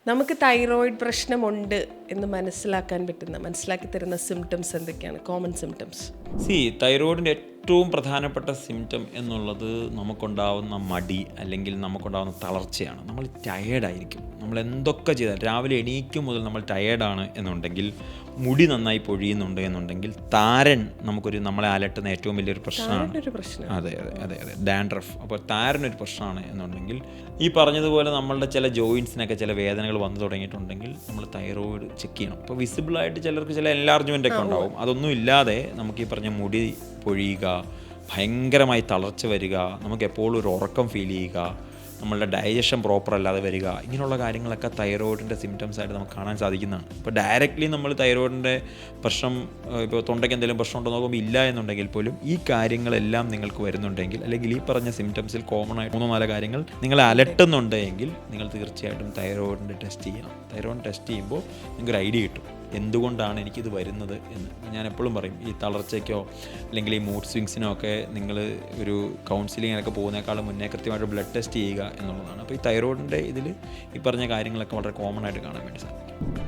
നമുക്ക് തൈറോയിഡ് പ്രശ്നമുണ്ട് എന്ന് മനസ്സിലാക്കി തരുന്ന സിംറ്റംസ് എന്തൊക്കെയാണ്, കോമൺ സിംറ്റംസ്? തൈറോയിഡിൻ്റെ ഏറ്റവും പ്രധാനപ്പെട്ട സിംറ്റം എന്നുള്ളത് നമുക്കുണ്ടാവുന്ന മടി അല്ലെങ്കിൽ നമുക്കുണ്ടാവുന്ന തളർച്ചയാണ്. നമ്മൾ ടയേർഡായിരിക്കും. നമ്മൾ എന്തൊക്കെ ചെയ്താൽ രാവിലെ എണീക്കും മുതൽ നമ്മൾ ടയേർഡാണ് എന്നുണ്ടെങ്കിൽ, മുടി നന്നായി പൊഴിയുന്നുണ്ട് എന്നുണ്ടെങ്കിൽ, താരൻ നമ്മളെ അലട്ടുന്ന ഏറ്റവും വലിയൊരു പ്രശ്നമാണ്. അതെ, ഡാൻഡ്രഫ്. അപ്പോൾ താരനൊരു പ്രശ്നമാണ് എന്നുണ്ടെങ്കിൽ, ഈ പറഞ്ഞതുപോലെ നമ്മളുടെ ചില ജോയിൻസിനൊക്കെ ചില വേദനകൾ വന്നു തുടങ്ങിയിട്ടുണ്ടെങ്കിൽ നമ്മൾ തൈറോയിഡ് ചെക്ക് ചെയ്യണം. ഇപ്പോൾ വിസിബിളായിട്ട് ചിലർക്ക് ചില എൻലാർജ്മെൻ്റ് ഒക്കെ ഉണ്ടാവും. അതൊന്നും ഇല്ലാതെ നമുക്ക് ഈ പറഞ്ഞ മുടി പൊഴിയുക, ഭയങ്കരമായി തളർച്ച വരിക, നമുക്ക് എപ്പോഴും ഒരു ഉറക്കം ഫീൽ ചെയ്യുക, നമ്മളുടെ ഡൈജഷൻ പ്രോപ്പർ അല്ലാതെ വരിക, ഇങ്ങനെയുള്ള കാര്യങ്ങളൊക്കെ തൈറോയിഡിൻ്റെ സിംറ്റംസ് ആയിട്ട് നമുക്ക് കാണാൻ സാധിക്കുന്നതാണ്. ഇപ്പോൾ ഡയറക്റ്റ്ലി നമ്മൾ തൈറോയിഡിൻ്റെ പ്രശ്നം, ഇപ്പോൾ തൊണ്ടയ്ക്ക് എന്തെങ്കിലും പ്രശ്നം ഉണ്ടോ നോക്കുമ്പോൾ ഇല്ല എന്നുണ്ടെങ്കിൽ പോലും ഈ കാര്യങ്ങളെല്ലാം നിങ്ങൾക്ക് വരുന്നുണ്ടെങ്കിൽ, അല്ലെങ്കിൽ ഈ പറഞ്ഞ സിംറ്റംസിൽ കോമൺ ആയിട്ട് 3-4 കാര്യങ്ങൾ നിങ്ങളെ അലട്ടുന്നുണ്ടെങ്കിൽ നിങ്ങൾ തീർച്ചയായിട്ടും തൈറോയിഡിൻ്റെ ടെസ്റ്റ് ചെയ്യണം. തൈറോയിഡ് ടെസ്റ്റ് ചെയ്യുമ്പോൾ നിങ്ങൾക്കൊരു ഐഡിയ കിട്ടും എന്തുകൊണ്ടാണ് എനിക്കിത് വരുന്നത് എന്ന്. ഞാൻ എപ്പോഴും പറയും, ഈ തളർച്ചയ്ക്കോ അല്ലെങ്കിൽ ഈ മൂഡ് സ്വിങ്സിനോ ഒക്കെ നിങ്ങൾ ഒരു കൗൺസിലിങ്ങിനൊക്കെ പോകുന്നേക്കാളും മുന്നേ കൃത്യമായിട്ട് ബ്ലഡ് ടെസ്റ്റ് ചെയ്യുക എന്നുള്ളതാണ്. അപ്പോൾ ഈ തൈറോയിഡിൻ്റെ ഇതിൽ ഈ പറഞ്ഞ കാര്യങ്ങളൊക്കെ വളരെ കോമൺ ആയിട്ട് കാണാൻ വേണ്ടി സാധിക്കും.